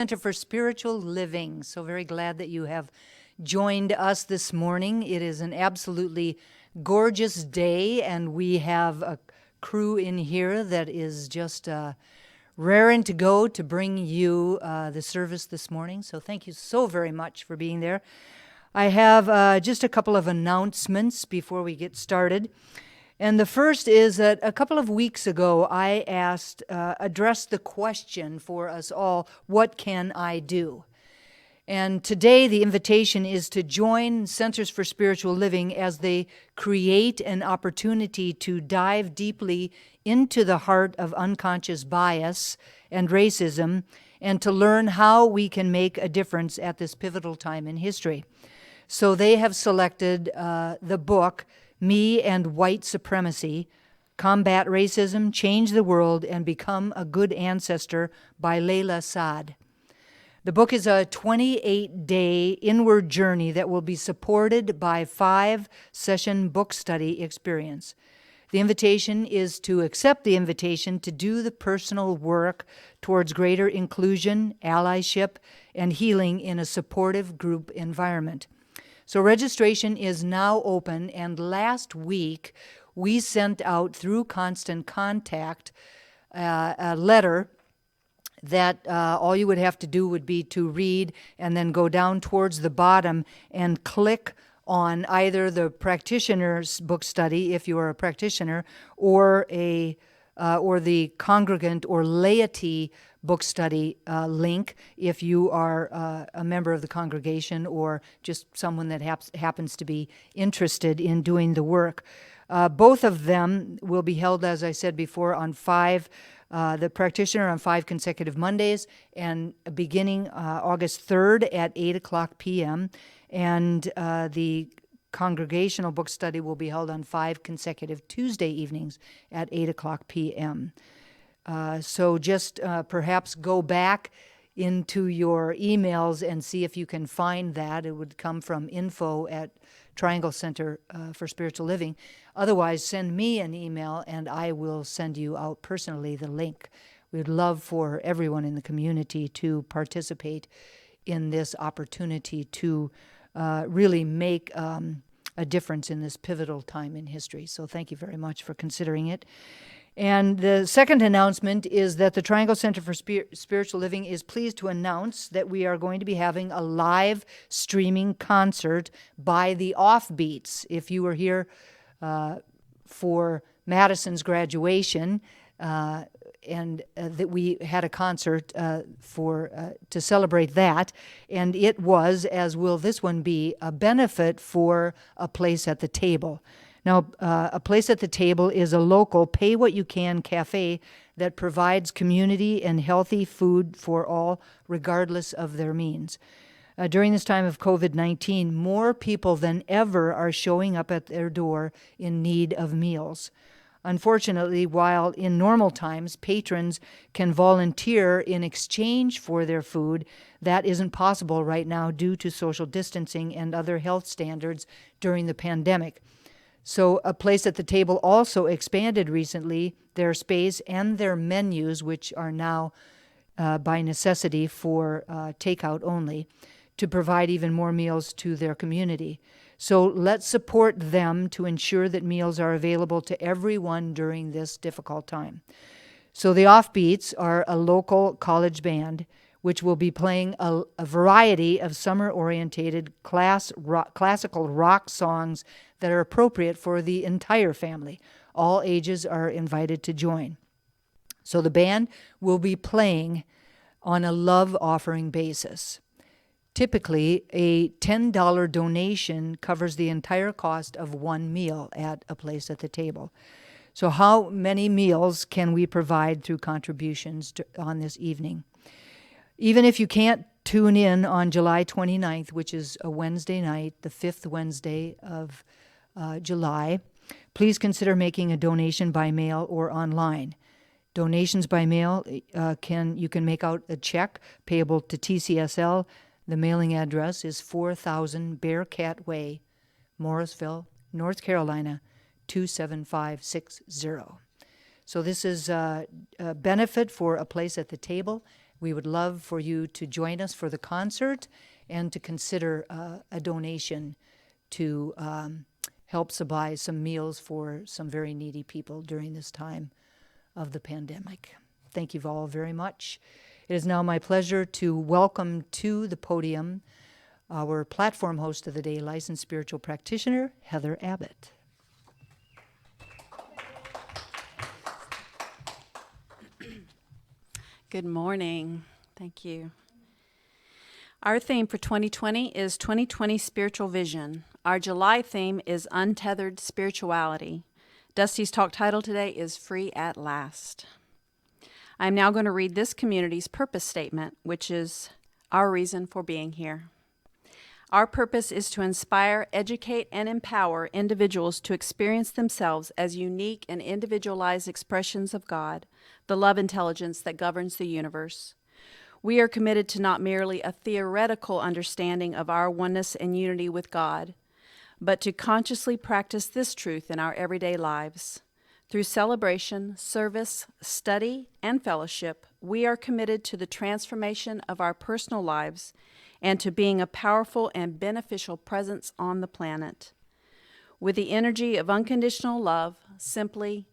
Center for Spiritual Living. So very glad that you have joined us this morning. It is an absolutely gorgeous day, and we have a crew in here that is just raring to go to bring you the service this morning. So thank you so very much for being there. I have just a couple of announcements before we get started. And the first is that a couple of weeks ago, I addressed the question for us all, what can I do? And today the invitation is to join Centers for Spiritual Living as they create an opportunity to dive deeply into the heart of unconscious bias and racism and to learn how we can make a difference at this pivotal time in history. So they have selected the book, Me and White Supremacy, Combat Racism, Change the World, and Become a Good Ancestor by Layla Saad. The book is a 28-day inward journey that will be supported by 5-session book study experience. The invitation is to accept the invitation to do the personal work towards greater inclusion, allyship, and healing in a supportive group environment. So registration is now open, and last week we sent out through Constant Contact a letter that all you would have to do would be to read and then go down towards the bottom and click on either the practitioner's book study, if you are a practitioner, or the congregant or laity book study link if you are a member of the congregation or just someone that happens to be interested in doing the work. Both of them will be held, as I said before, on the practitioner on 5 consecutive Mondays, and beginning August 3rd at 8 o'clock p.m., and the congregational book study will be held on 5 consecutive Tuesday evenings at 8 o'clock p.m. So just perhaps go back into your emails and see if you can find that. It would come from info@Triangle Center for Spiritual Living. Otherwise, send me an email and I will send you out personally the link. We'd love for everyone in the community to participate in this opportunity to really make a difference in this pivotal time in history. So thank you very much for considering it. And the second announcement is that the Triangle Center for Spiritual Living is pleased to announce that we are going to be having a live streaming concert by the Offbeats. If you were here for Madison's graduation, and that we had a concert to celebrate that, and it was, as will this one be, a benefit for A Place at the Table. Now, A Place at the Table is a local pay-what-you-can cafe that provides community and healthy food for all, regardless of their means. During this time of COVID-19, more people than ever are showing up at their door in need of meals. Unfortunately, while in normal times patrons can volunteer in exchange for their food, that isn't possible right now due to social distancing and other health standards during the pandemic. So A Place at the Table also expanded recently their space and their menus, which are now by necessity for takeout only, to provide even more meals to their community. So let's support them to ensure that meals are available to everyone during this difficult time. So the Offbeats are a local college band which will be playing a variety of summer-orientated classical rock songs that are appropriate for the entire family. All ages are invited to join. So the band will be playing on a love offering basis. Typically, a $10 donation covers the entire cost of one meal at A Place at the Table. So how many meals can we provide through contributions on this evening? Even if you can't tune in on July 29th, which is a Wednesday night, the 5th Wednesday of July, please consider making a donation by mail or online. Donations by mail, you can make out a check payable to TCSL. The mailing address is 4000 Bearcat Way, Morrisville, North Carolina, 27560. So this is a benefit for A Place at the Table. We would love for you to join us for the concert and to consider a donation to help supply some meals for some very needy people during this time of the pandemic. Thank you all very much. It is now my pleasure to welcome to the podium our platform host of the day, licensed spiritual practitioner, Heather Abbott. Good morning. Thank you. Our theme for 2020 is 2020 Spiritual Vision. Our July theme is Untethered Spirituality. Dusty's talk title today is Free at Last. I'm now going to read this community's purpose statement, which is our reason for being here. Our purpose is to inspire, educate, and empower individuals to experience themselves as unique and individualized expressions of God, the love intelligence that governs the universe. We are committed to not merely a theoretical understanding of our oneness and unity with God, but to consciously practice this truth in our everyday lives. Through celebration, service, study, and fellowship, we are committed to the transformation of our personal lives and to being a powerful and beneficial presence on the planet. With the energy of unconditional love, simply,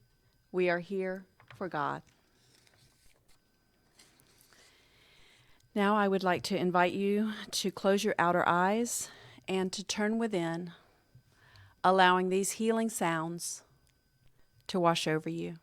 we are here for God. Now I would like to invite you to close your outer eyes and to turn within, allowing these healing sounds to wash over you.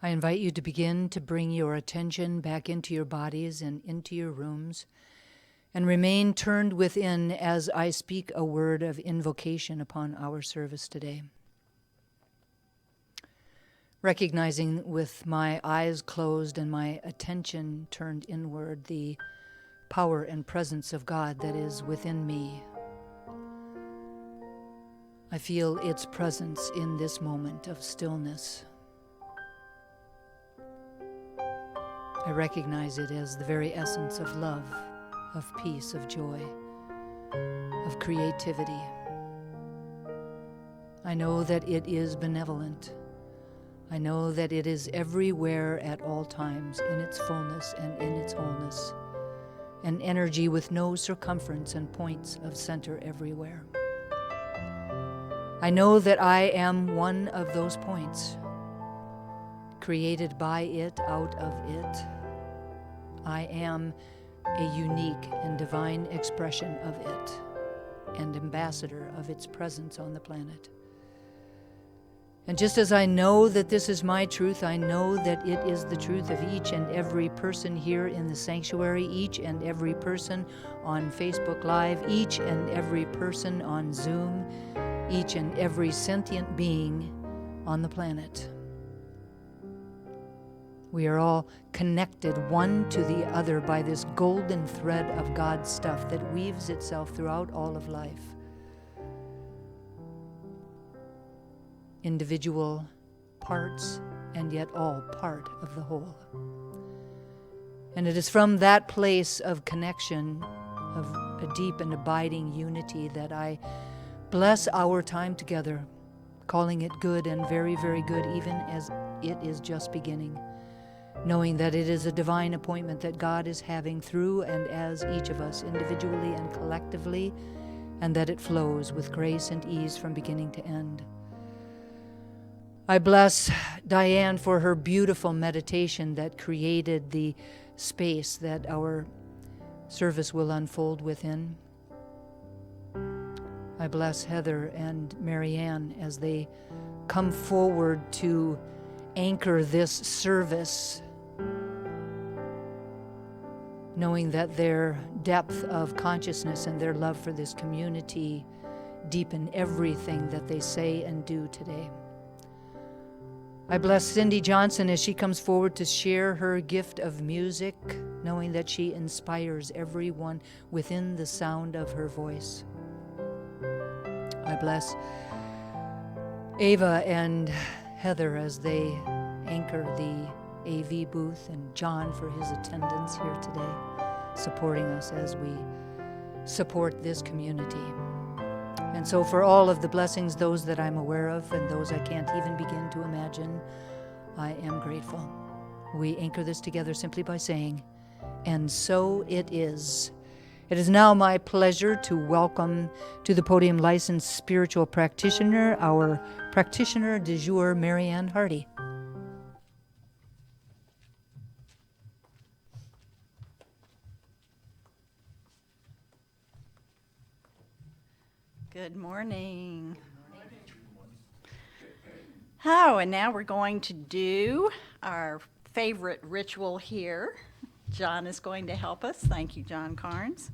I invite you to begin to bring your attention back into your bodies and into your rooms, and remain turned within as I speak a word of invocation upon our service today. Recognizing with my eyes closed and my attention turned inward the power and presence of God that is within me. I feel its presence in this moment of stillness. I recognize it as the very essence of love, of peace, of joy, of creativity. I know that it is benevolent. I know that it is everywhere at all times, in its fullness and in its wholeness, an energy with no circumference and points of center everywhere. I know that I am one of those points, created by it, out of it. I am a unique and divine expression of it, and ambassador of its presence on the planet. And just as I know that this is my truth, I know that it is the truth of each and every person here in the sanctuary, each and every person on Facebook Live, each and every person on Zoom, each and every sentient being on the planet. We are all connected one to the other by this golden thread of God's stuff that weaves itself throughout all of life. Individual parts, and yet all part of the whole. And it is from that place of connection, of a deep and abiding unity, that I bless our time together, calling it good and very, very good, even as it is just beginning. knowing that it is a divine appointment that God is having through and as each of us individually and collectively, and that it flows with grace and ease from beginning to end. I bless Diane for her beautiful meditation that created the space that our service will unfold within. I bless Heather and Marianne as they come forward to anchor this service, knowing that their depth of consciousness and their love for this community deepen everything that they say and do today. I bless Cindy Johnson as she comes forward to share her gift of music, knowing that she inspires everyone within the sound of her voice. I bless Ava and Heather as they anchor the AV booth, and John for his attendance here today, supporting us as we support this community. And so for all of the blessings, those that I'm aware of and those I can't even begin to imagine, I am grateful. We anchor this together simply by saying, and so it is. It is now my pleasure to welcome to the podium licensed spiritual practitioner, our practitioner du jour, Marianne Hardy. Good morning. Oh, and now we're going to do our favorite ritual here. John is going to help us. Thank you, John Carnes.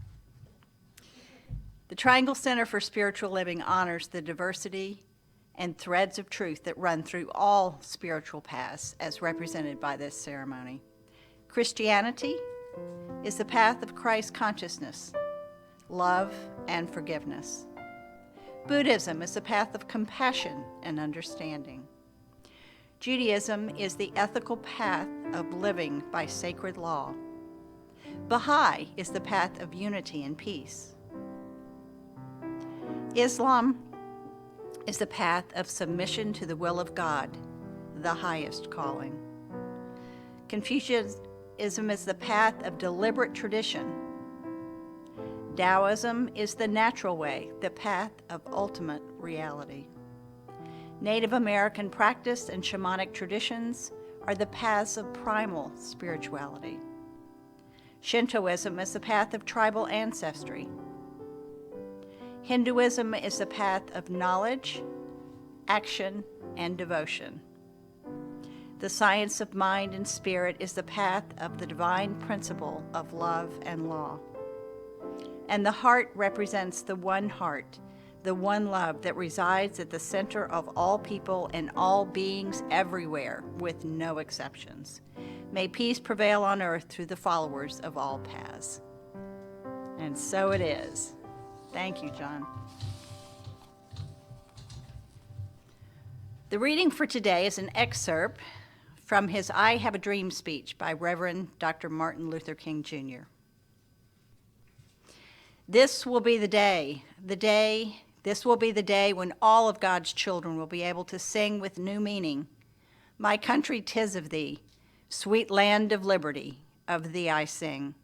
The Triangle Center for Spiritual Living honors the diversity and threads of truth that run through all spiritual paths as represented by this ceremony. Christianity is the path of Christ consciousness, love, and forgiveness. Buddhism is the path of compassion and understanding. Judaism is the ethical path of living by sacred law. Baha'i is the path of unity and peace. Islam is the path of submission to the will of God, the highest calling. Confucianism is the path of deliberate tradition. Taoism is the natural way, the path of ultimate reality. Native American practice and shamanic traditions are the paths of primal spirituality. Shintoism is the path of tribal ancestry. Hinduism is the path of knowledge, action, and devotion. The science of mind and spirit is the path of the divine principle of love and law. And the heart represents the one heart, the one love that resides at the center of all people and all beings everywhere, with no exceptions. May peace prevail on earth through the followers of all paths. And so it is. Thank you, John. The reading for today is an excerpt from his I Have a Dream speech by Reverend Dr. Martin Luther King, Jr. This will be the day when all of God's children will be able to sing with new meaning. My country, 'tis of thee, sweet land of liberty, of thee I sing.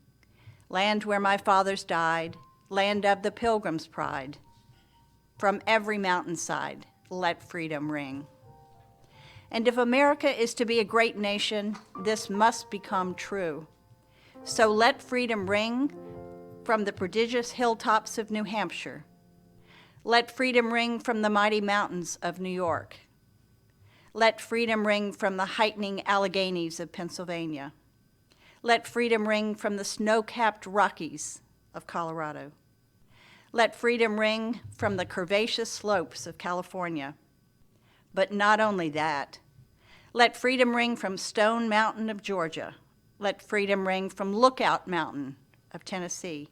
Land where my fathers died, land of the pilgrim's pride. From every mountainside, let freedom ring. And if America is to be a great nation, this must become true. So let freedom ring from the prodigious hilltops of New Hampshire. Let freedom ring from the mighty mountains of New York. Let freedom ring from the heightening Alleghenies of Pennsylvania. Let freedom ring from the snow-capped Rockies of Colorado. Let freedom ring from the curvaceous slopes of California. But not only that, let freedom ring from Stone Mountain of Georgia. Let freedom ring from Lookout Mountain of Tennessee.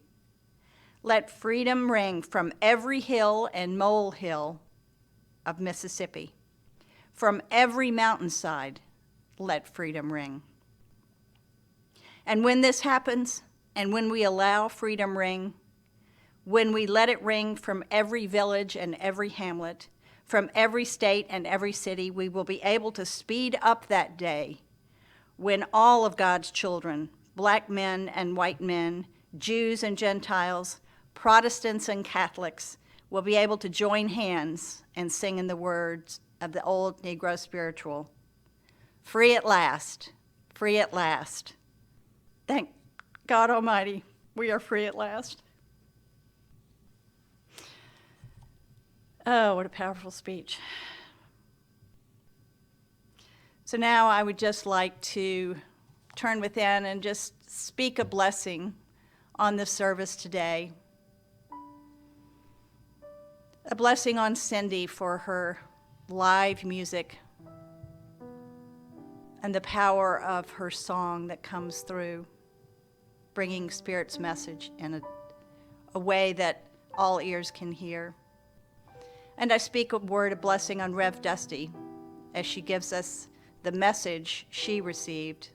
Let freedom ring from every hill and molehill of Mississippi. From every mountainside, let freedom ring. And when this happens, and when we allow freedom ring, when we let it ring from every village and every hamlet, from every state and every city, we will be able to speed up that day when all of God's children, black men and white men, Jews and Gentiles, Protestants and Catholics, will be able to join hands and sing in the words of the old Negro spiritual, "Free at last, free at last." Thank God Almighty, we are free at last. Oh, what a powerful speech. So now I would just like to turn within and just speak a blessing on the service today. A blessing on Cindy for her live music and the power of her song that comes through, bringing Spirit's message in a way that all ears can hear. And I speak a word of blessing on Rev Dusty as she gives us the message she received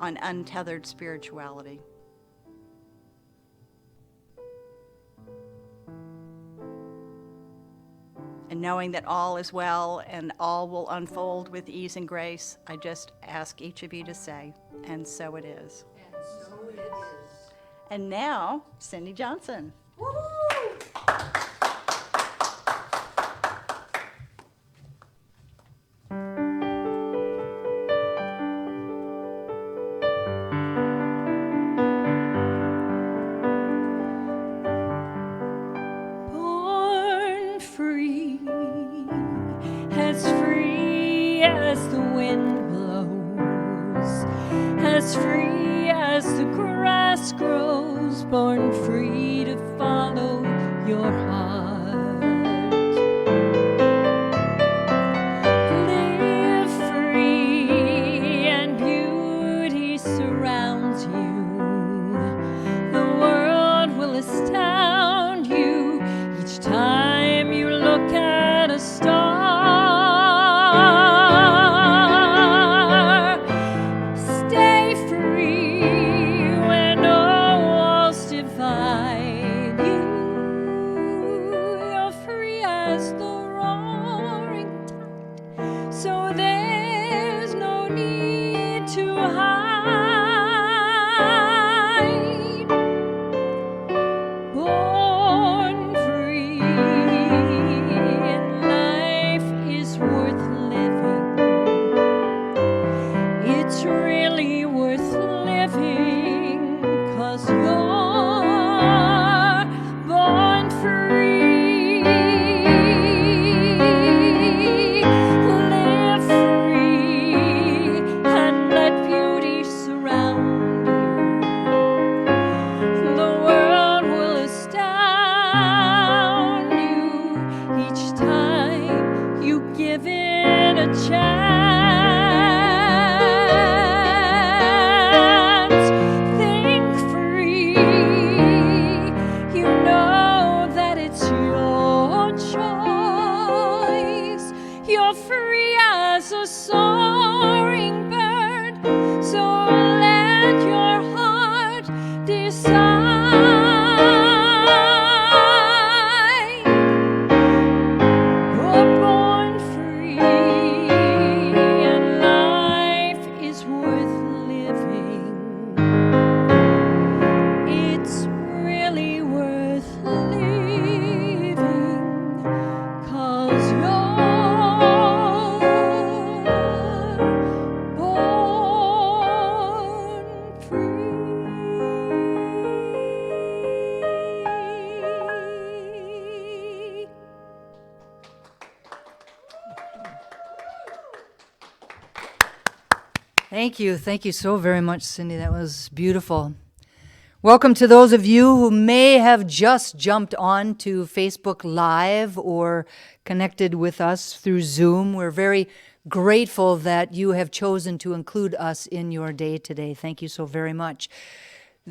on untethered spirituality. And knowing that all is well and all will unfold with ease and grace, I just ask each of you to say, "And so it is." And so it is. And now, Cindy Johnson. Born free as the wind blows, as free as the grass grows, born free to follow your heart. Live free and beauty surrounds you. The world will astound you each time you look at a star. Stay free when no walls divide you. You're free as the roaring tide, so there's no need to hide. Born free, and life is worth living. It's really worth living, 'cause you're born free. Live free and let beauty surround you. The world will astound you each time you give it a chance. Think free, you know that it's your choice. You're free as a soaring bird, so let your heart decide. You're born free, and life is worth living. It's really worth living, 'cause you're born free. Thank you. Thank you so very much, Cindy. That was beautiful. Welcome to those of you who may have just jumped on to Facebook Live or connected with us through Zoom. We're very grateful that you have chosen to include us in your day today. Thank you so very much.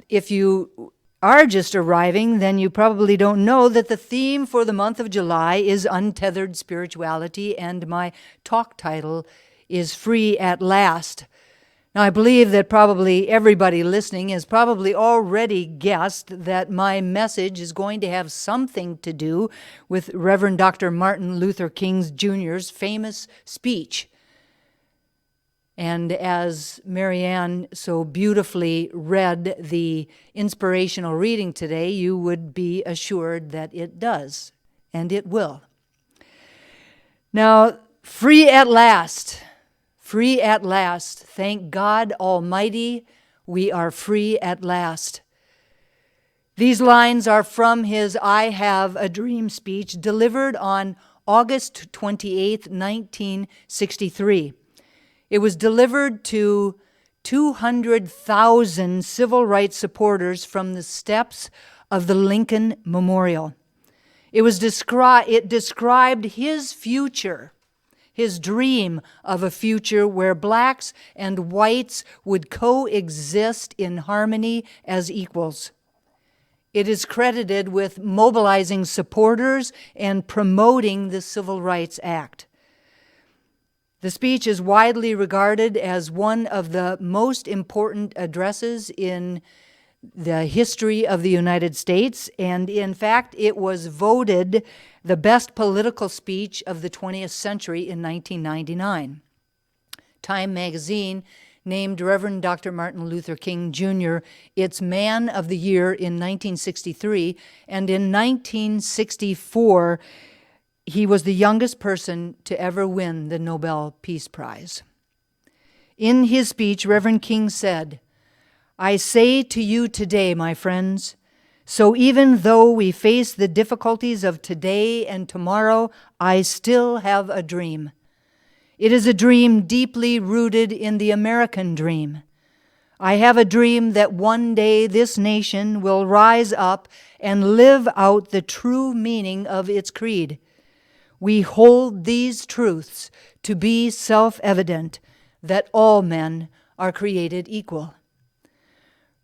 If you are just arriving, then you probably don't know that the theme for the month of July is untethered spirituality, and my talk title is Free at Last. Now, I believe that probably everybody listening has probably already guessed that my message is going to have something to do with Reverend Dr. Martin Luther King Jr.'s famous speech. And as Marianne so beautifully read the inspirational reading today, you would be assured that it does, and it will. Now, free at last, thank God Almighty, we are free at last. These lines are from his I Have a Dream speech delivered on August 28, 1963. It was delivered to 200,000 civil rights supporters from the steps of the Lincoln Memorial. It described his future, his dream of a future where blacks and whites would coexist in harmony as equals. It is credited with mobilizing supporters and promoting the Civil Rights Act. The speech is widely regarded as one of the most important addresses in the history of the United States, and in fact, it was voted the best political speech of the 20th century in 1999. Time magazine named Reverend Dr. Martin Luther King Jr. its Man of the Year in 1963, and in 1964, he was the youngest person to ever win the Nobel Peace Prize. In his speech, Reverend King said, "I say to you today, my friends, so even though we face the difficulties of today and tomorrow, I still have a dream. It is a dream deeply rooted in the American dream. I have a dream that one day this nation will rise up and live out the true meaning of its creed. We hold these truths to be self-evident, that all men are created equal."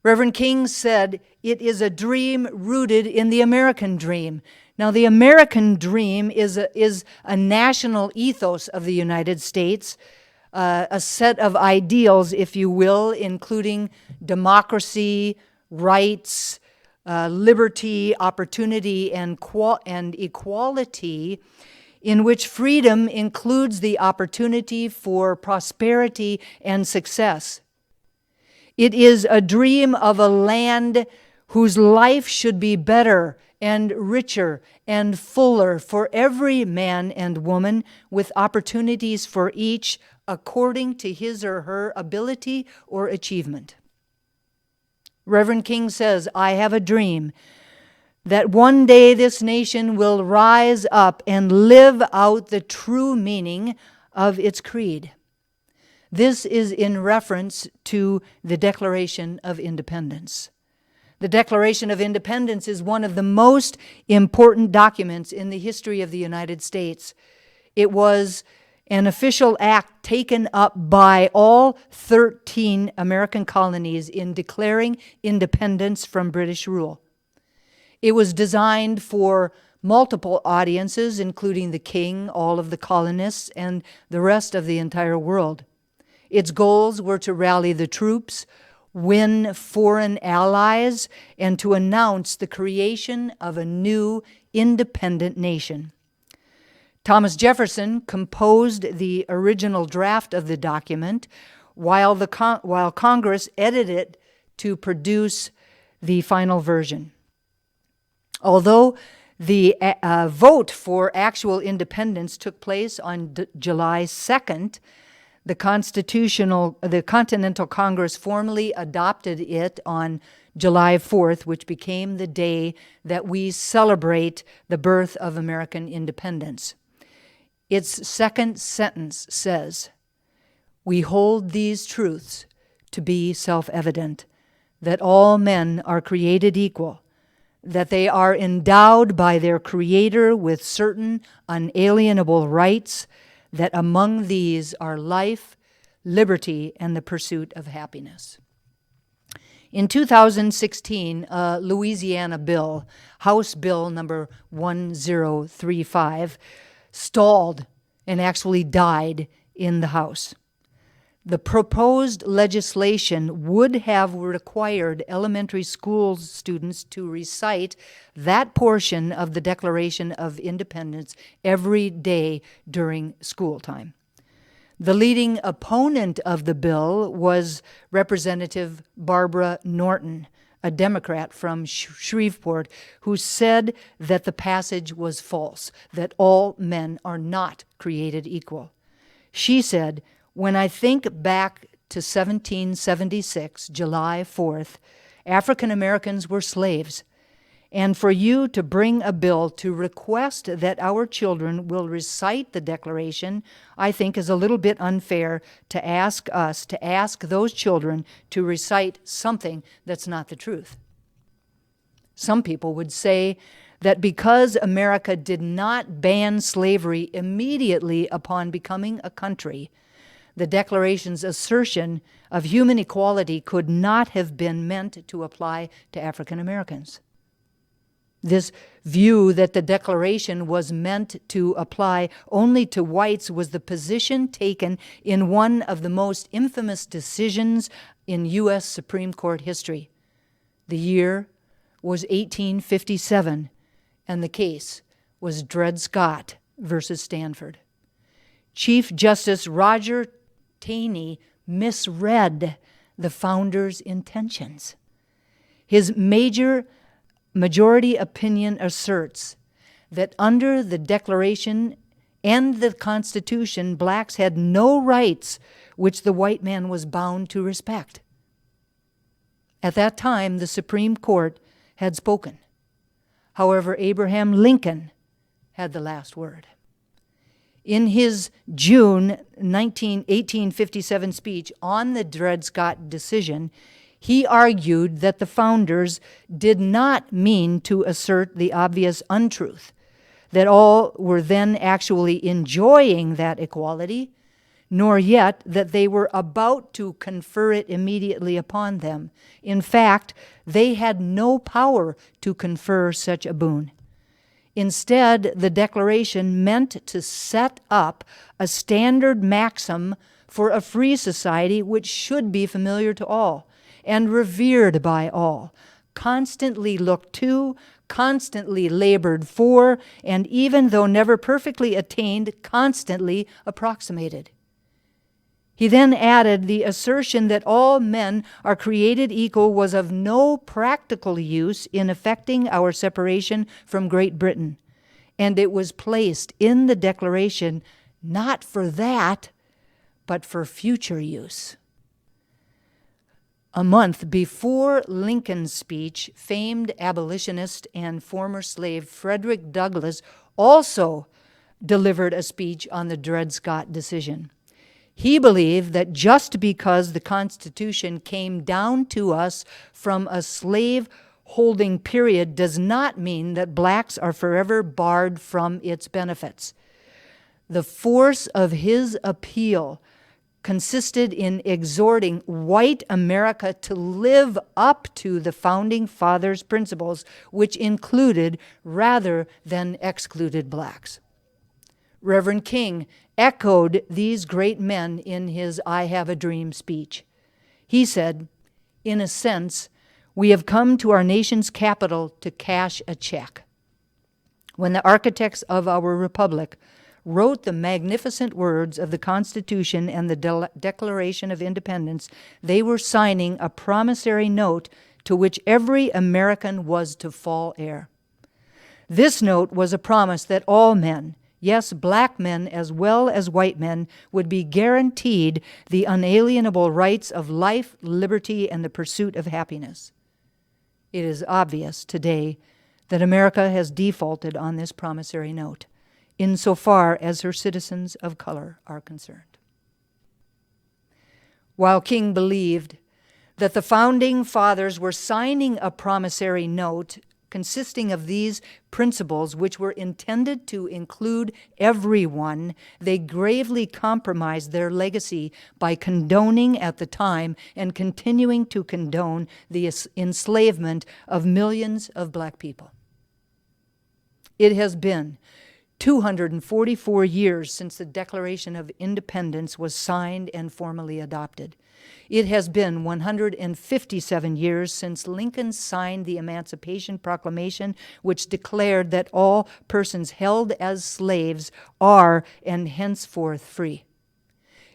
Reverend King said, it is a dream rooted in the American dream. Now, the American dream is a national ethos of the United States, a set of ideals, if you will, including democracy, rights, liberty, opportunity, and equality, in which freedom includes the opportunity for prosperity and success. It is a dream of a land whose life should be better and richer and fuller for every man and woman, with opportunities for each according to his or her ability or achievement. Reverend King says, "I have a dream that one day this nation will rise up and live out the true meaning of its creed." This is in reference to the Declaration of Independence. The Declaration of Independence is one of the most important documents in the history of the United States. It was an official act taken up by all 13 American colonies in declaring independence from British rule. It was designed for multiple audiences, including the king, all of the colonists, and the rest of the entire world. Its goals were to rally the troops, win foreign allies, and to announce the creation of a new independent nation. Thomas Jefferson composed the original draft of the document, while Congress edited it to produce the final version. Although the vote for actual independence took place on July 2nd, the Continental Congress formally adopted it on July 4th, which became the day that we celebrate the birth of American independence. Its second sentence says, "We hold these truths to be self-evident, that all men are created equal, that they are endowed by their Creator with certain unalienable rights, that among these are life, liberty, and the pursuit of happiness." In 2016, a Louisiana bill, House Bill number 1035, stalled and actually died in the House. The proposed legislation would have required elementary school students to recite that portion of the Declaration of Independence every day during school time. The leading opponent of the bill was Representative Barbara Norton, a Democrat from Shreveport, who said that the passage was false, that all men are not created equal. She said, "When I think back to 1776, July 4th, African Americans were slaves. And for you to bring a bill to request that our children will recite the Declaration, I think is a little bit unfair to ask us to ask those children to recite something that's not the truth." Some people would say that because America did not ban slavery immediately upon becoming a country, the Declaration's assertion of human equality could not have been meant to apply to African Americans. This view that the Declaration was meant to apply only to whites was the position taken in one of the most infamous decisions in U.S. Supreme Court history. The year was 1857, and the case was Dred Scott versus Stanford. Chief Justice Roger Taney misread the founders' intentions. His majority opinion asserts that under the Declaration and the Constitution, blacks had no rights which the white man was bound to respect. At that time, the Supreme Court had spoken. However, Abraham Lincoln had the last word. In his June 1857 speech on the Dred Scott decision, he argued that the founders did not mean to assert the obvious untruth, that all were then actually enjoying that equality, nor yet that they were about to confer it immediately upon them. In fact, they had no power to confer such a boon. Instead, the Declaration meant to set up a standard maxim for a free society which should be familiar to all and revered by all, constantly looked to, constantly labored for, and even though never perfectly attained, constantly approximated. He then added, the assertion that all men are created equal was of no practical use in effecting our separation from Great Britain, and it was placed in the Declaration not for that, but for future use. A month before Lincoln's speech, famed abolitionist and former slave Frederick Douglass also delivered a speech on the Dred Scott decision. He believed that just because the Constitution came down to us from a slave-holding period does not mean that blacks are forever barred from its benefits. The force of his appeal consisted in exhorting white America to live up to the Founding Fathers' principles, which included rather than excluded blacks. Reverend King echoed these great men in his I Have a Dream speech. He said, in a sense, we have come to our nation's capital to cash a check. When the architects of our republic wrote the magnificent words of the Constitution and the Declaration of Independence, they were signing a promissory note to which every American was to fall heir. This note was a promise that all men, yes, black men as well as white men, would be guaranteed the unalienable rights of life, liberty, and the pursuit of happiness. It is obvious today that America has defaulted on this promissory note, insofar as her citizens of color are concerned. While King believed that the Founding Fathers were signing a promissory note consisting of these principles which were intended to include everyone, they gravely compromised their legacy by condoning at the time and continuing to condone the enslavement of millions of black people. It has been 244 years since the Declaration of Independence was signed and formally adopted. It has been 157 years since Lincoln signed the Emancipation Proclamation, which declared that all persons held as slaves are and henceforth free.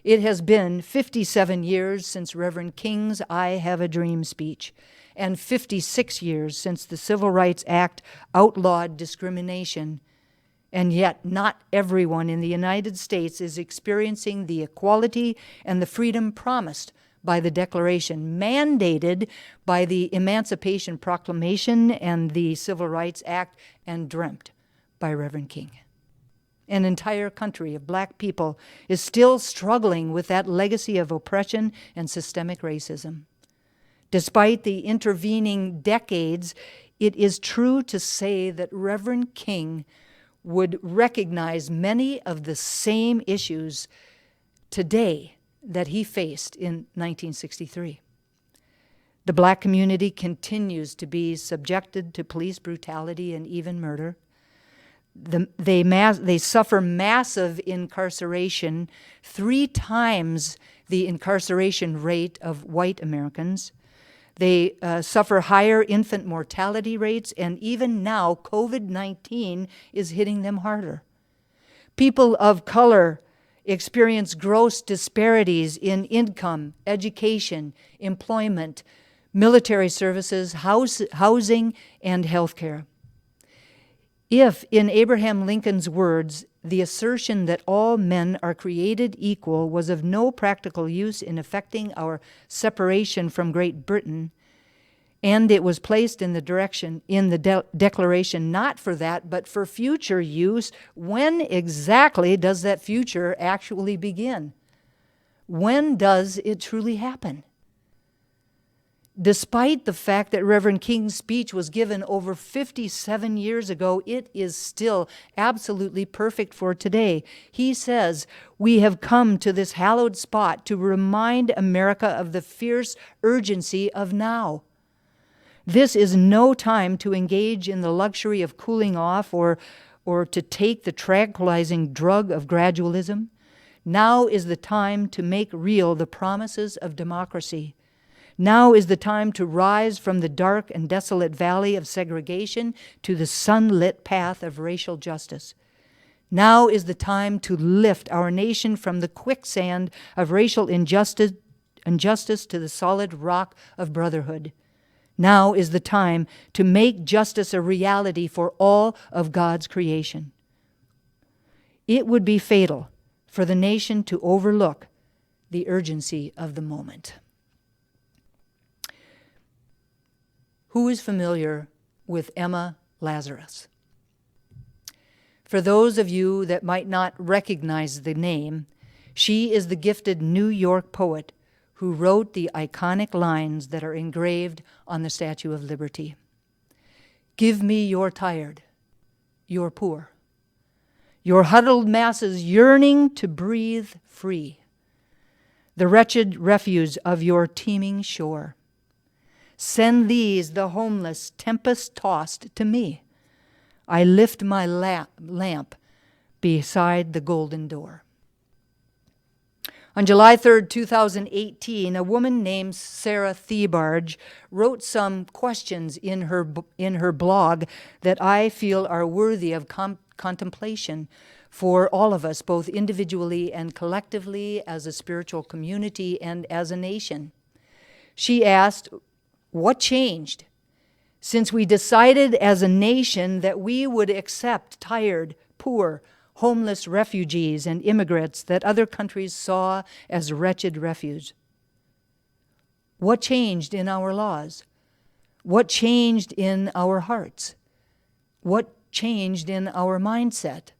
It has been 57 years since Reverend King's I Have a Dream speech, and 56 years since the Civil Rights Act outlawed discrimination. And yet, not everyone in the United States is experiencing the equality and the freedom promised by the Declaration, mandated by the Emancipation Proclamation and the Civil Rights Act, and dreamt by Reverend King. An entire country of black people is still struggling with that legacy of oppression and systemic racism. Despite the intervening decades, it is true to say that Reverend King would recognize many of the same issues today that he faced in 1963. The black community continues to be subjected to police brutality and even murder. They suffer massive incarceration, 3 times the incarceration rate of white Americans. They suffer higher infant mortality rates, and even now, COVID-19 is hitting them harder. People of color experience gross disparities in income, education, employment, military services, housing, and health care. If, in Abraham Lincoln's words, the assertion that all men are created equal was of no practical use in effecting our separation from Great Britain, and it was placed in the Declaration not for that, but for future use, when exactly does that future actually begin? When does it truly happen? Despite the fact that Reverend King's speech was given over 57 years ago, it is still absolutely perfect for today. He says, "We have come to this hallowed spot to remind America of the fierce urgency of now. This is no time to engage in the luxury of cooling off or to take the tranquilizing drug of gradualism. Now is the time to make real the promises of democracy. Now is the time to rise from the dark and desolate valley of segregation to the sunlit path of racial justice. Now is the time to lift our nation from the quicksand of racial injustice to the solid rock of brotherhood. Now is the time to make justice a reality for all of God's creation. It would be fatal for the nation to overlook the urgency of the moment." Who is familiar with Emma Lazarus? For those of you that might not recognize the name, she is the gifted New York poet who wrote the iconic lines that are engraved on the Statue of Liberty. "Give me your tired, your poor, your huddled masses yearning to breathe free, the wretched refuse of your teeming shore. Send these, the homeless, tempest-tossed, to me. I lift my lamp beside the golden door." On July 3rd, 2018, a woman named Sarah Thebarge wrote some questions in her blog that I feel are worthy of contemplation for all of us, both individually and collectively, as a spiritual community and as a nation. She asked, "What changed since we decided as a nation that we would accept tired, poor, homeless refugees and immigrants that other countries saw as wretched refuse? What changed in our laws? What changed in our hearts? What changed in our mindset?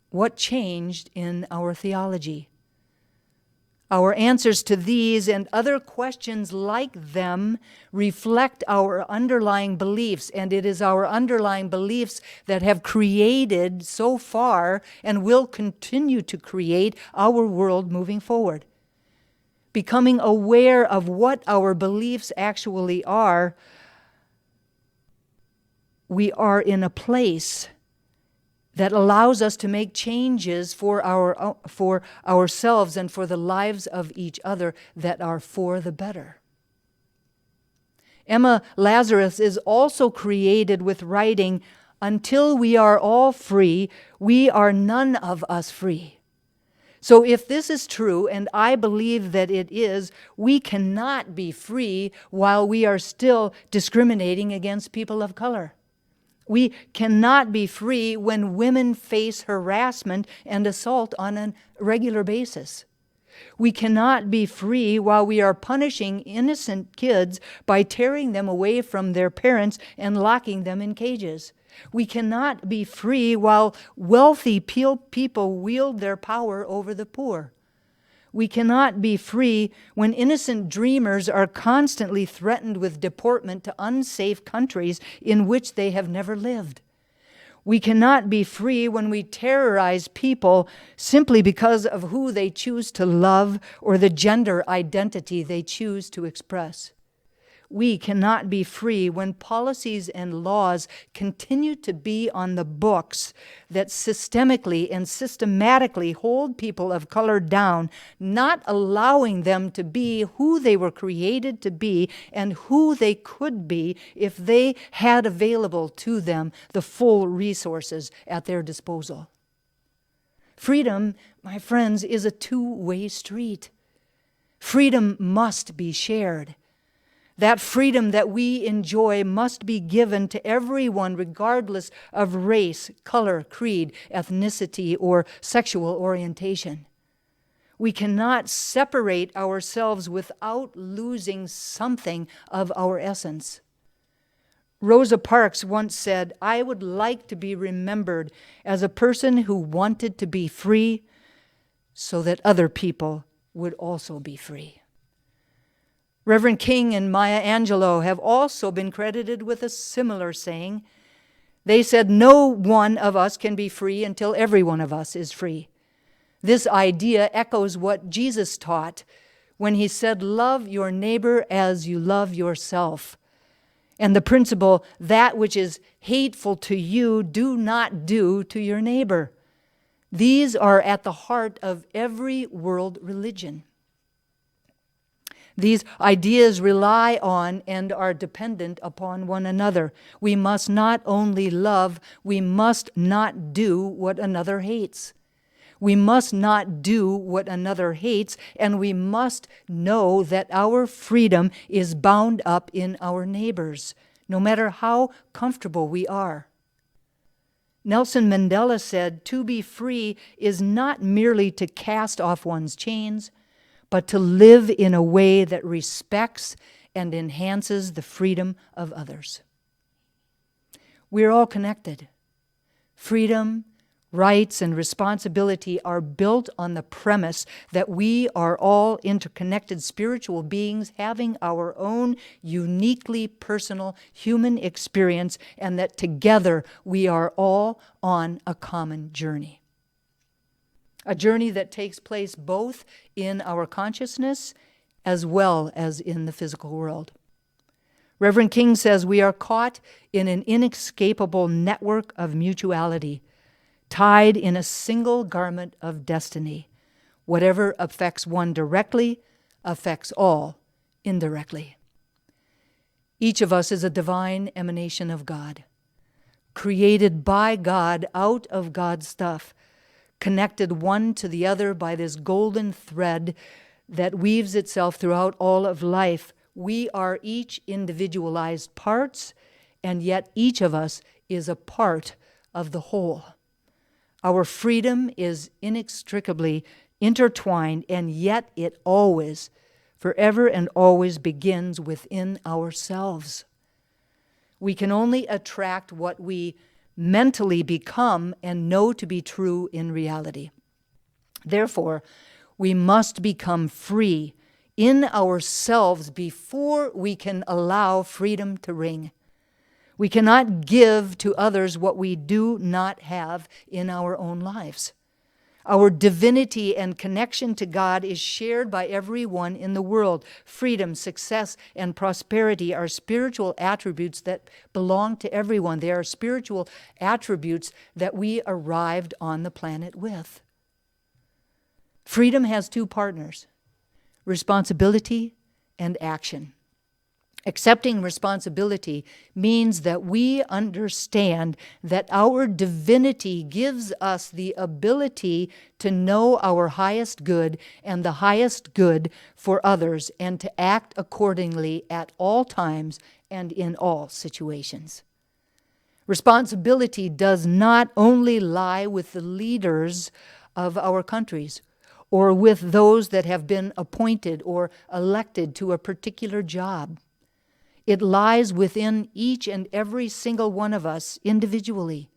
What changed in our theology?" Our answers to these and other questions like them reflect our underlying beliefs, and it is our underlying beliefs that have created so far and will continue to create our world moving forward. Becoming aware of what our beliefs actually are, we are in a place that allows us to make changes for ourselves and for the lives of each other that are for the better. Emma Lazarus is also created with writing, "Until we are all free, we are none of us free. So if this is true, and I believe that it is, we cannot be free while we are still discriminating against people of color. We cannot be free when women face harassment and assault on a regular basis. We cannot be free while we are punishing innocent kids by tearing them away from their parents and locking them in cages. We cannot be free while wealthy people wield their power over the poor. We cannot be free when innocent dreamers are constantly threatened with deportment to unsafe countries in which they have never lived. We cannot be free when we terrorize people simply because of who they choose to love or the gender identity they choose to express. We cannot be free when policies and laws continue to be on the books that systemically and systematically hold people of color down, not allowing them to be who they were created to be and who they could be if they had available to them the full resources at their disposal. Freedom, my friends, is a two-way street. Freedom must be shared. That freedom that we enjoy must be given to everyone regardless of race, color, creed, ethnicity, or sexual orientation. We cannot separate ourselves without losing something of our essence. Rosa Parks once said, "I would like to be remembered as a person who wanted to be free so that other people would also be free." Reverend King and Maya Angelou have also been credited with a similar saying. They said, "No one of us can be free until every one of us is free." This idea echoes what Jesus taught when he said, "Love your neighbor as you love yourself." And the principle, "That which is hateful to you, do not do to your neighbor." These are at the heart of every world religion. These ideas rely on and are dependent upon one another. We must not only love, we must not do what another hates. We must not do what another hates, and we must know that our freedom is bound up in our neighbors, no matter how comfortable we are. Nelson Mandela said, "To be free is not merely to cast off one's chains, but to live in a way that respects and enhances the freedom of others." We're all connected. Freedom, rights, and responsibility are built on the premise that we are all interconnected spiritual beings having our own uniquely personal human experience, and that together we are all on a common journey. A journey that takes place both in our consciousness as well as in the physical world. Reverend King says we are caught in an inescapable network of mutuality, tied in a single garment of destiny. Whatever affects one directly affects all indirectly. Each of us is a divine emanation of God, created by God out of God's stuff, connected one to the other by this golden thread that weaves itself throughout all of life. We are each individualized parts, and yet each of us is a part of the whole. Our freedom is inextricably intertwined, and yet it always, forever and always begins within ourselves. We can only attract what we mentally become and know to be true in reality. Therefore, we must become free in ourselves before we can allow freedom to ring. We cannot give to others what we do not have in our own lives. Our divinity and connection to God is shared by everyone in the world. Freedom, success, and prosperity are spiritual attributes that belong to everyone. They are spiritual attributes that we arrived on the planet with. Freedom has two partners: responsibility and action. Accepting responsibility means that we understand that our divinity gives us the ability to know our highest good and the highest good for others and to act accordingly at all times and in all situations. Responsibility does not only lie with the leaders of our countries or with those that have been appointed or elected to a particular job. It lies within each and every single one of us individually.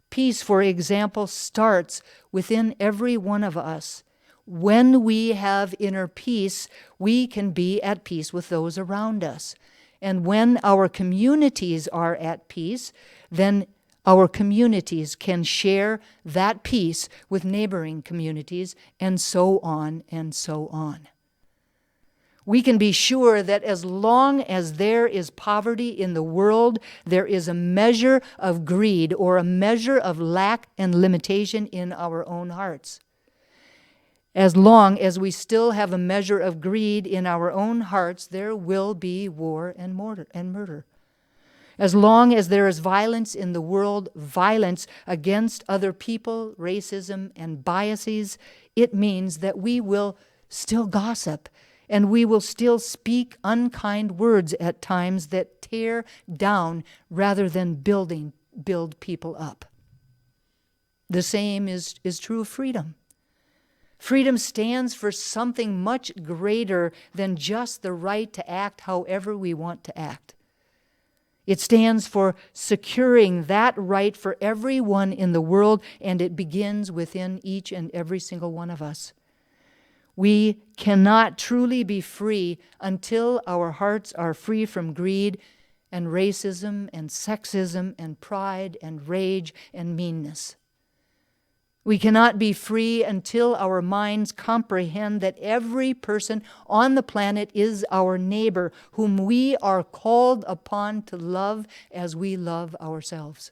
Peace, for example, starts within every one of us. When we have inner peace, we can be at peace with those around us. And when our communities are at peace, then our communities can share that peace with neighboring communities, and so on and so on. We can be sure that as long as there is poverty in the world, there is a measure of greed or a measure of lack and limitation in our own hearts. As long as we still have a measure of greed in our own hearts, there will be war and murder. As long as there is violence in the world, violence against other people, racism and biases, it means that we will still gossip and we will still speak unkind words at times that tear down rather than build people up. The same is true of freedom. Freedom stands for something much greater than just the right to act however we want to act. It stands for securing that right for everyone in the world, and it begins within each and every single one of us. We cannot truly be free until our hearts are free from greed and racism and sexism and pride and rage and meanness. We cannot be free until our minds comprehend that every person on the planet is our neighbor, whom we are called upon to love as we love ourselves.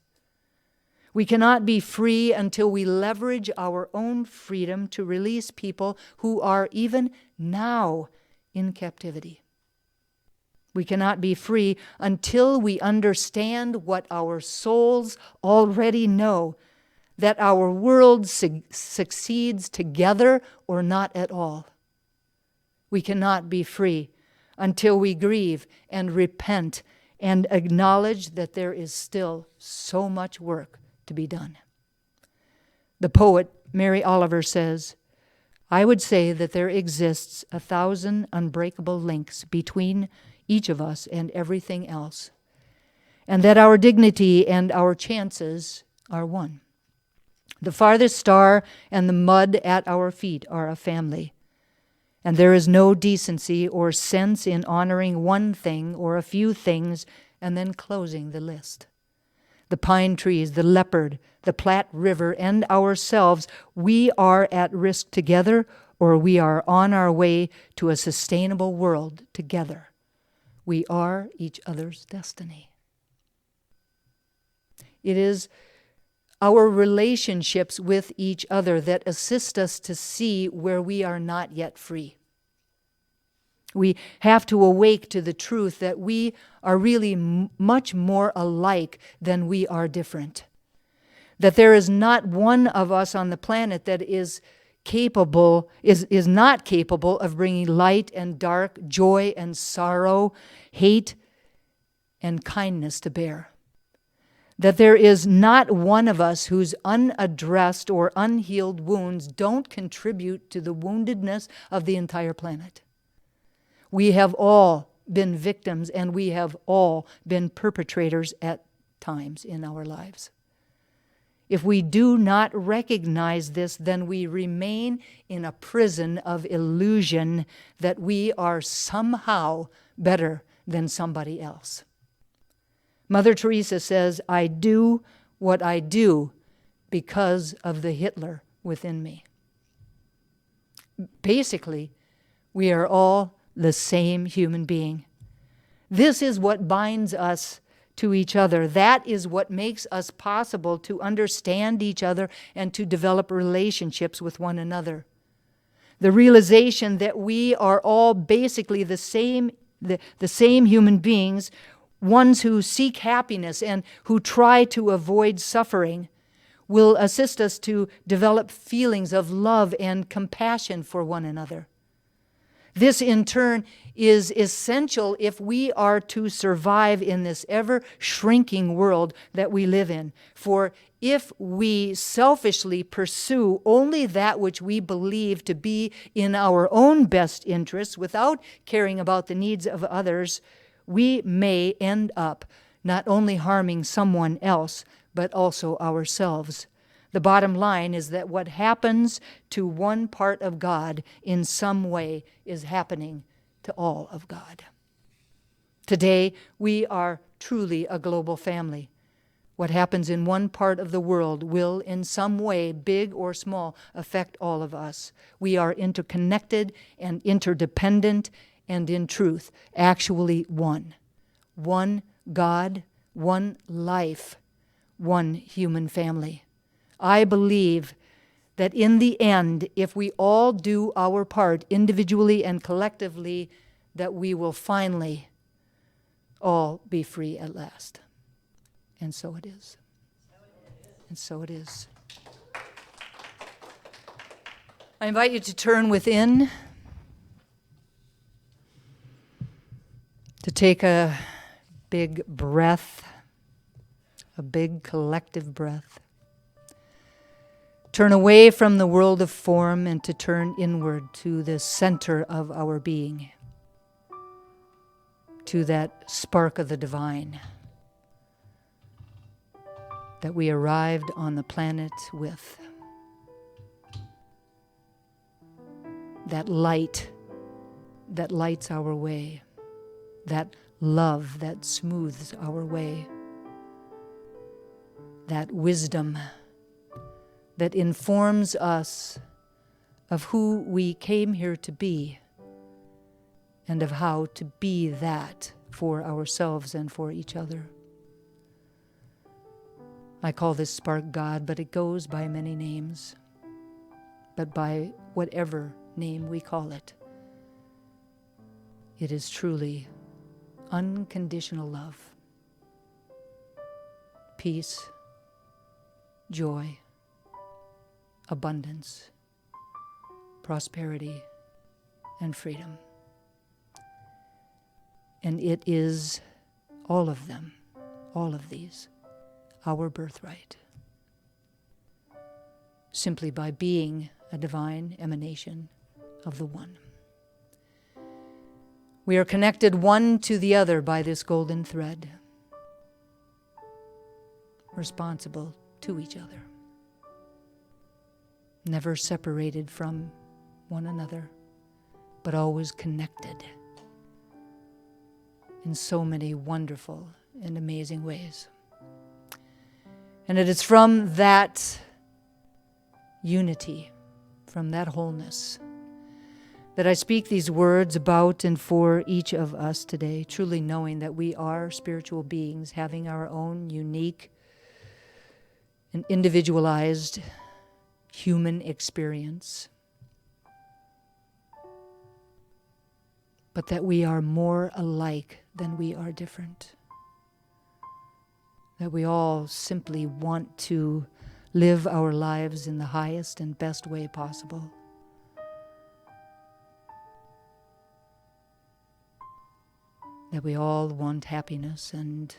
We cannot be free until we leverage our own freedom to release people who are even now in captivity. We cannot be free until we understand what our souls already know, that our world succeeds together or not at all. We cannot be free until we grieve and repent and acknowledge that there is still so much work to be done. The poet Mary Oliver says, "I would say that there exists 1,000 unbreakable links between each of us and everything else, and that our dignity and our chances are one. The farthest star and the mud at our feet are a family, and there is no decency or sense in honoring one thing or a few things and then closing the list. The pine trees, the leopard, the Platte River, and ourselves, we are at risk together, or we are on our way to a sustainable world together. We are each other's destiny." It is our relationships with each other that assist us to see where we are not yet free. We have to awake to the truth that we are really much more alike than we are different. That there is not one of us on the planet that is not capable of bringing light and dark, joy and sorrow, hate and kindness to bear. That there is not one of us whose unaddressed or unhealed wounds don't contribute to the woundedness of the entire planet. We have all been victims, and we have all been perpetrators at times in our lives. If we do not recognize this, then we remain in a prison of illusion that we are somehow better than somebody else. Mother Teresa says, "I do what I do because of the Hitler within me." Basically, we are all the same human being. This is what binds us to each other. That is what makes us possible to understand each other and to develop relationships with one another. The realization that we are all basically the same the same human beings, ones who seek happiness and who try to avoid suffering, will assist us to develop feelings of love and compassion for one another. This, in turn, is essential if we are to survive in this ever-shrinking world that we live in. For if we selfishly pursue only that which we believe to be in our own best interests without caring about the needs of others, we may end up not only harming someone else, but also ourselves. The bottom line is that what happens to one part of God in some way is happening to all of God. Today, we are truly a global family. What happens in one part of the world will, in some way, big or small, affect all of us. We are interconnected and interdependent, and in truth, actually one. One God, one life, one human family. I believe that in the end, if we all do our part individually and collectively, that we will finally all be free at last. And so it is. And so it is. I invite you to turn within, to take a big breath, a big collective breath. Turn away from the world of form and to turn inward to the center of our being, to that spark of the divine that we arrived on the planet with. That light that lights our way, that love that smooths our way, that wisdom that informs us of who we came here to be and of how to be that for ourselves and for each other. I call this spark God, but it goes by many names. But by whatever name we call it, it is truly unconditional love, peace, joy, abundance, prosperity, and freedom. And it is all of them, all of these, our birthright, simply by being a divine emanation of the One. We are connected one to the other by this golden thread, responsible to each other, never separated from one another, but always connected in so many wonderful and amazing ways. And it is from that unity, from that wholeness, that I speak these words about and for each of us today, truly knowing that we are spiritual beings having our own unique and individualized human experience, but that we are more alike than we are different. That we all simply want to live our lives in the highest and best way possible. That we all want happiness and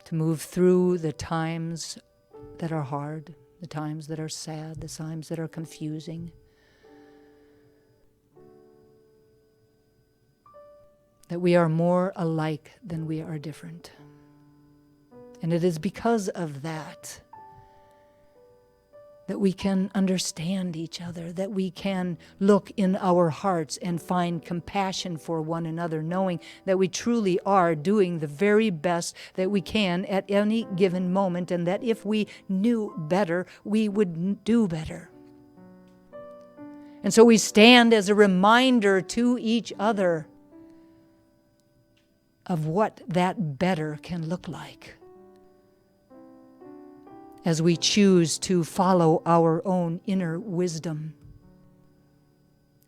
to move through the times that are hard, the times that are sad, the times that are confusing. That we are more alike than we are different. And it is because of that that we can understand each other, that we can look in our hearts and find compassion for one another, knowing that we truly are doing the very best that we can at any given moment, and that if we knew better, we would do better. And so we stand as a reminder to each other of what that better can look like, as we choose to follow our own inner wisdom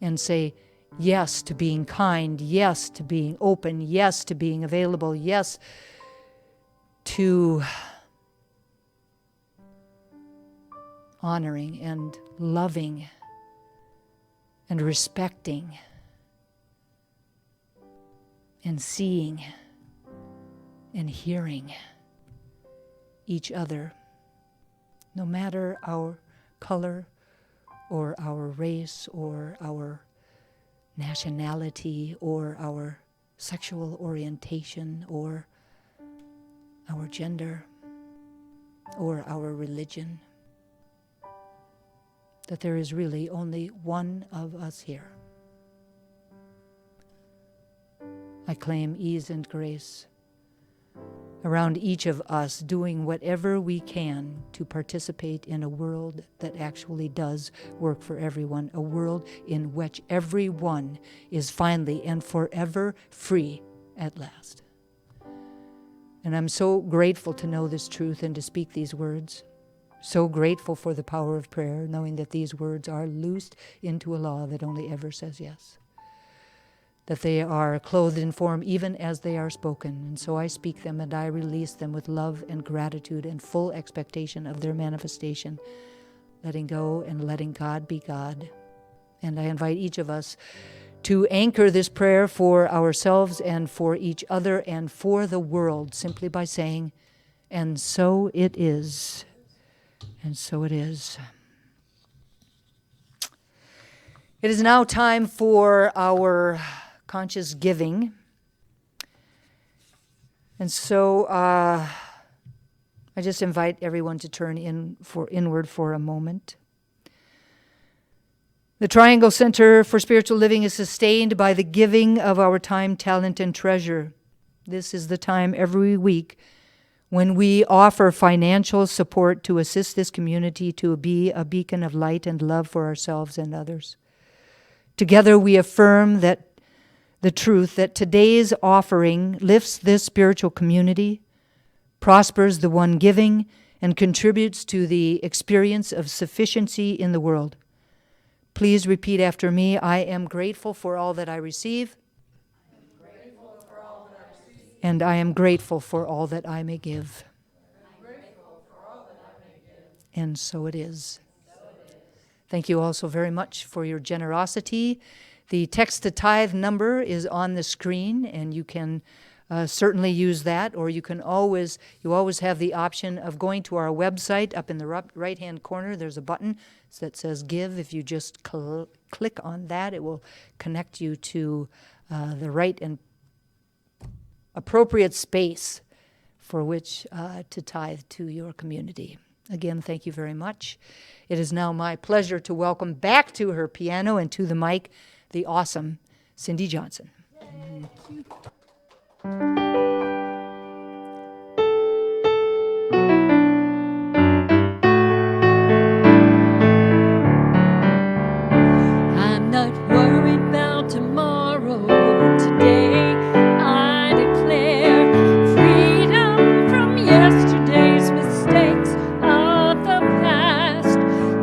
and say, Yes to being kind. Yes to being open. Yes to being available. Yes to honoring and loving and respecting and seeing and hearing each other, no matter our color or our race or our nationality or our sexual orientation or our gender or our religion. That there is really only one of us here. I claim ease and grace around each of us, doing whatever we can to participate in a world that actually does work for everyone, a world in which everyone is finally and forever free at last. And I'm so grateful to know this truth and to speak these words. So grateful for the power of prayer, knowing that these words are loosed into a law that only ever says yes. That they are clothed in form even as they are spoken. And so I speak them and I release them with love and gratitude and full expectation of their manifestation, letting go and letting God be God. And I invite each of us to anchor this prayer for ourselves and for each other and for the world simply by saying, and so it is. And so it is. It is now time for our conscious giving. And so I just invite everyone to turn inward for a moment. The Triangle Center for Spiritual Living is sustained by the giving of our time, talent, and treasure. This is the time every week when we offer financial support to assist this community to be a beacon of light and love for ourselves and others. Together we affirm that the truth that today's offering lifts this spiritual community, prospers the one giving, and contributes to the experience of sufficiency in the world. Please repeat after me. I am grateful for all that I receive. And I am grateful for all that I may give. And so it is. Thank you all so very much for your generosity. The text to tithe number is on the screen, and you can certainly use that, or you always have the option of going to our website. Up in the right-hand corner, there's a button that says Give. If you just click on that, it will connect you to the right and appropriate space for which to tithe to your community. Again, thank you very much. It is now my pleasure to welcome back to her piano and to the mic the awesome Cindy Johnson. I'm not worried about tomorrow. Today I declare freedom from yesterday's mistakes of the past.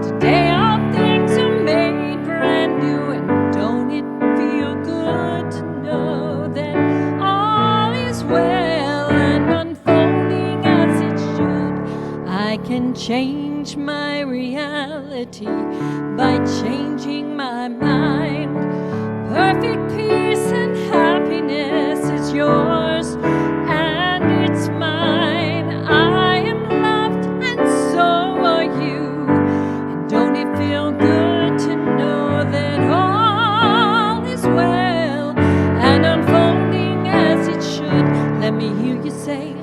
Today all things are made brand new, and don't it feel good to know that all is well and unfolding as it should? I can change my reality by changing my mind. Perfect peace and happiness is yours, and it's mine. I am loved, and so are you. And don't it feel good to know that all is well and unfolding as it should? Let me hear you say,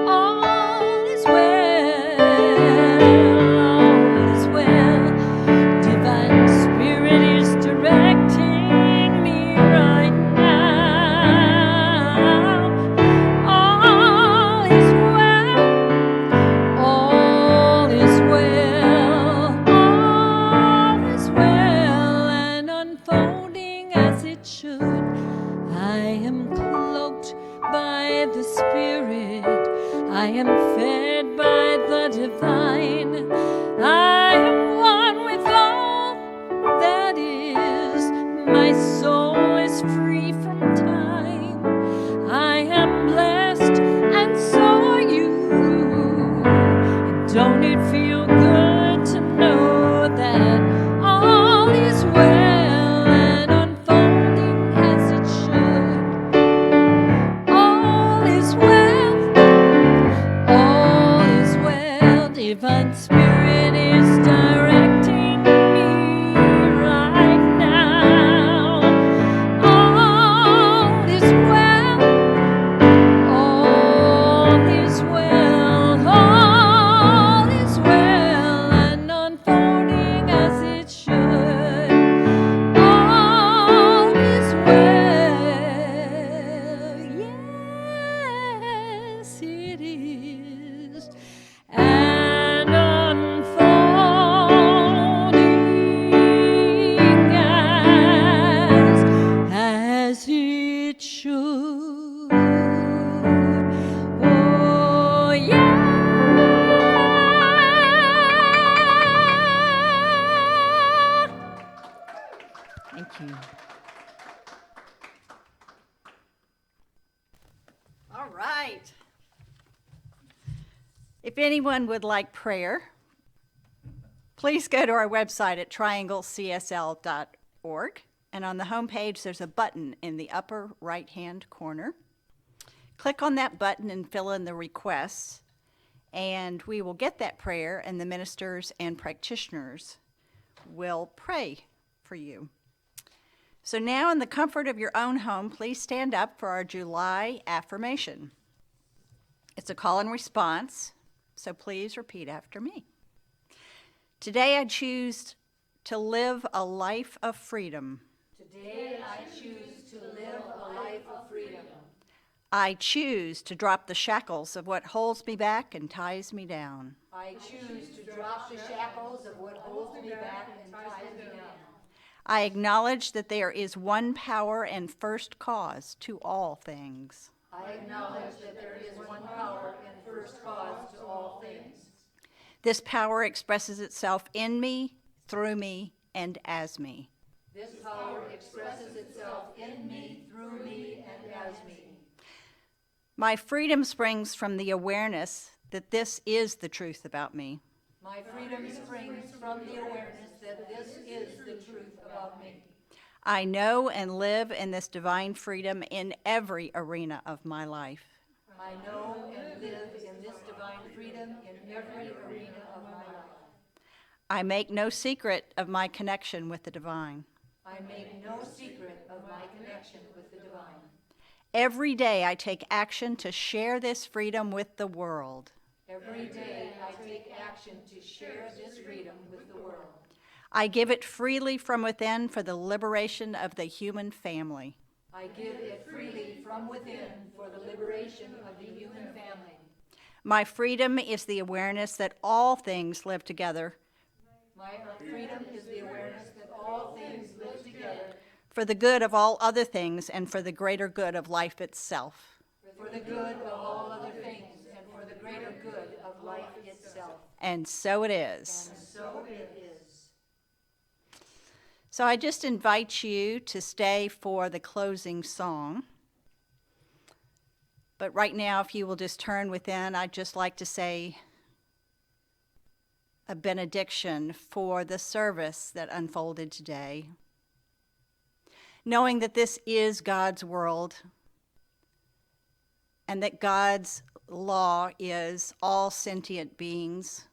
all is well, all is well. Divine Spirit is directing me right now. All is well, all is well, all is well and unfolding as it should. I am cloaked by the Spirit, I am fed by the divine, I am one with all that is. My soul If anyone would like prayer, please go to our website at trianglecsl.org. And on the homepage, there's a button in the upper right-hand corner. Click on that button and fill in the requests, and we will get that prayer, and the ministers and practitioners will pray for you. So now, in the comfort of your own home, please stand up for our July affirmation. It's a call and response, so please repeat after me. Today I choose to live a life of freedom. Today I choose to live a life of freedom. I choose to drop the shackles of what holds me back and ties me down. I choose to drop the shackles of what holds me back and ties me down. I acknowledge that there is one power and first cause to all things. I acknowledge that there is one power and first cause to all things. This power expresses itself in me, through me, and as me. This power expresses itself in me, through me, and as me. My freedom springs from the awareness that this is the truth about me. My freedom springs from the awareness that this is the truth about me. I know and live in this divine freedom in every arena of my life. I know and live in this divine freedom in every arena of my life. I make no secret of my connection with the divine. I make no secret of my connection with the divine. Every day I take action to share this freedom with the world. Every day I take action to share this freedom with the world. I give it freely from within for the liberation of the human family. I give it freely from within for the liberation of the human family. My freedom is the awareness that all things live together My freedom is the awareness that all things live together for the good of all other things and for the greater good of life itself. for the good of all other things and for the greater good of life itself. And so it is. And so it is. So I just invite you to stay for the closing song. But right now, if you will just turn within, I'd just like to say a benediction for the service that unfolded today. Knowing that this is God's world and that God's law is all sentient beings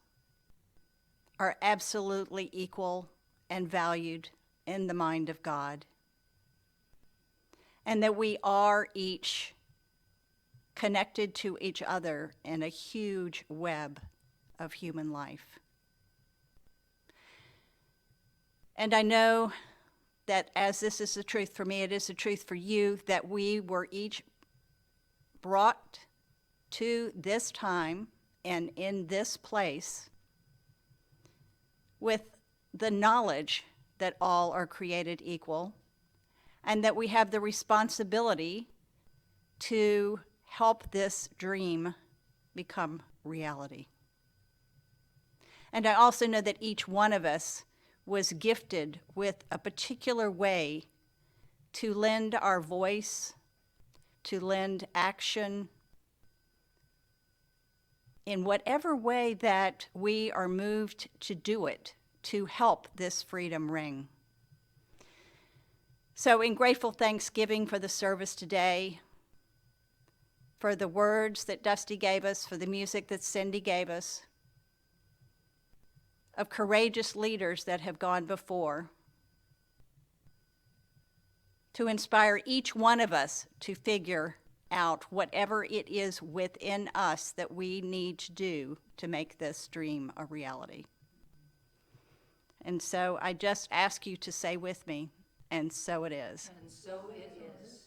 are absolutely equal and valued in the mind of God, and that we are each connected to each other in a huge web of human life. And I know that as this is the truth for me, it is the truth for you, that we were each brought to this time and in this place with the knowledge that all are created equal, and that we have the responsibility to help this dream become reality. And I also know that each one of us was gifted with a particular way to lend our voice, to lend action, in whatever way that we are moved to do it, to help this freedom ring. So in grateful thanksgiving for the service today, for the words that Dusty gave us, for the music that Cindy gave us, of courageous leaders that have gone before, to inspire each one of us to figure out whatever it is within us that we need to do to make this dream a reality. And so I just ask you to say with me, and so it is. And so it is.